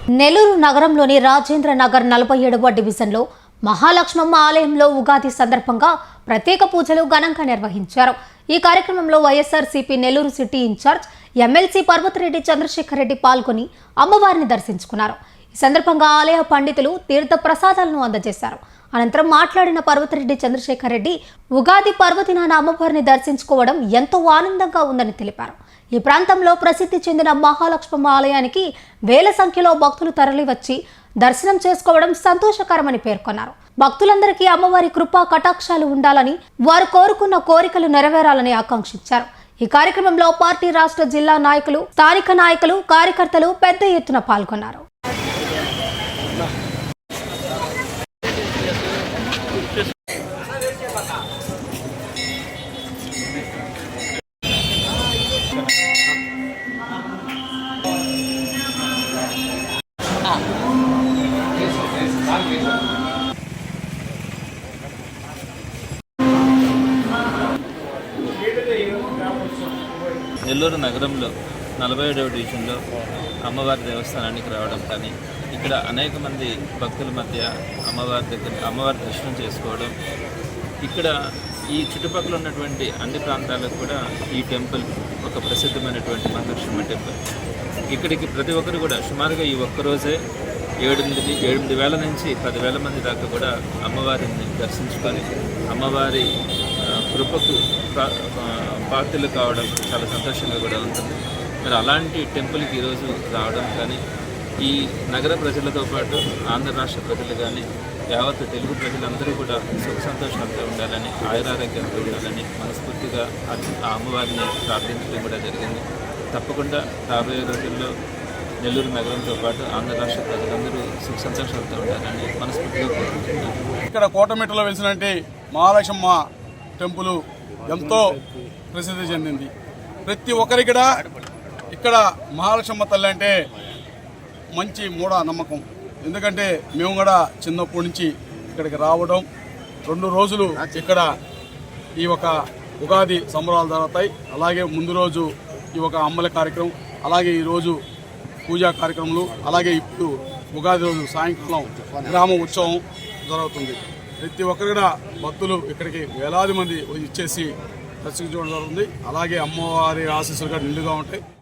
నెల్లూరు నగరంలోని రాజేంద్ర నగర్ 47వ డివిజన్లో మహాలక్ష్మమ్మ ఆలయంలో ఉగాది సందర్భంగా ప్రత్యేక పూజలు ఘనంగా నిర్వహించారు. ఈ కార్యక్రమంలో YSRCP Nellore city in charge MLC Parvathireddy Chandrasekhar Reddy పాల్గొని అమ్మవారిని దర్శించుకున్నారు. ఈ సందర్భంగా ఆలయ పండితులు తీర్థ ప్రసాదాలను అందజేశారు. అనంతరం మాట్లాడిన పర్వతిరెడ్డి చంద్రశేఖర్ రెడ్డి ఉగాది పర్వదినాన అమ్మవారిని దర్శించుకోవడం ఎంతో ఆనందంగా ఉందని తెలిపారు. ఈ ప్రాంతంలో ప్రసిద్ధి చెందిన మహాలక్ష్మమ్మ ఆలయానికి వేల సంఖ్యలో భక్తులు తరలివచ్చి దర్శనం చేసుకోవడం సంతోషకరమని పేర్కొన్నారు. భక్తులందరికీ అమ్మవారి కృపా కటాక్షాలు ఉండాలని, వారు కోరుకున్న కోరికలు నెరవేరాలని ఆకాంక్షించారు. ఈ కార్యక్రమంలో పార్టీ రాష్ట్ర జిల్లా నాయకులు, స్థానిక నాయకులు, కార్యకర్తలు పెద్ద ఎత్తున పాల్గొన్నారు. నెల్లూరు నగరంలో 47వ డివిజన్లో అమ్మవారి దేవస్థానానికి రావడం కానీ ఇక్కడ అనేక మంది భక్తుల మధ్య అమ్మవారి దర్శనం చేసుకోవడం, ఇక్కడ ఈ చుట్టుపక్కల ఉన్నటువంటి అన్ని ప్రాంతాలకు కూడా ఈ టెంపుల్ ఒక ప్రసిద్ధమైనటువంటి మహాలక్ష్మి టెంపుల్. ఇక్కడికి ప్రతి ఒక్కరు కూడా సుమారుగా ఈ ఒక్కరోజే 8,000 నుంచి 10,000 మంది దాకా కూడా అమ్మవారిని దర్శించుకొని అమ్మవారి కృపకు పాత్రలు కావడం చాలా సంతోషంగా కూడా ఉంటుంది. మరి అలాంటి టెంపుల్కి ఈరోజు రావడం కానీ ఈ నగర ప్రజలతో పాటు ఆంధ్ర రాష్ట్ర ప్రజలు కానీ యావత్ తెలుగు ప్రజలందరూ కూడా సుఖ సంతోషాలతో ఉండాలని, ఆయురారోగ్యాలతో ఉండాలని మనస్ఫూర్తిగా ఆ అమ్మవారిని ప్రార్థించడం కూడా జరిగింది. తప్పకుండా రాబోయే రోజుల్లో నెల్లూరు నగరంతో పాటు ఆంధ్ర రాష్ట్ర ప్రజలందరూ సుఖ సంతోషాలతో ఉండాలని మనస్ఫూర్తిగా కోరుకుంటున్నాను. ఇక్కడ కోటమిట్టలో వెలిసినట్టు మహాలక్ష్మమ్మ టెంపుల్ ఎంతో ప్రసిద్ధి చెందింది. ప్రతి ఒక్కరికి ఇక్కడ మహాలక్ష్మమ్మ తల్లి అంటే మంచి మూఢ నమ్మకం. ఎందుకంటే మేము కూడా చిన్నప్పటి నుంచి ఇక్కడికి రావడం, 2 రోజులు ఇక్కడ ఈ ఒక ఉగాది సంబరాలు జరుగుతాయి. అలాగే ముందు రోజు ఈ ఒక అమ్మల కార్యక్రమం, అలాగే ఈరోజు పూజా కార్యక్రమాలు, అలాగే ఇప్పుడు ఉగాది రోజు సాయంకాలం గ్రామ ఉత్సవం జరుగుతుంది. ప్రతి ఒక్కరు కూడా భక్తులు ఇక్కడికి వేలాది మంది ఇచ్చేసి దర్శించుకోవడం జరుగుతుంది. అలాగే అమ్మవారి ఆశీస్సులు కూడా నిండుగా ఉంటాయి.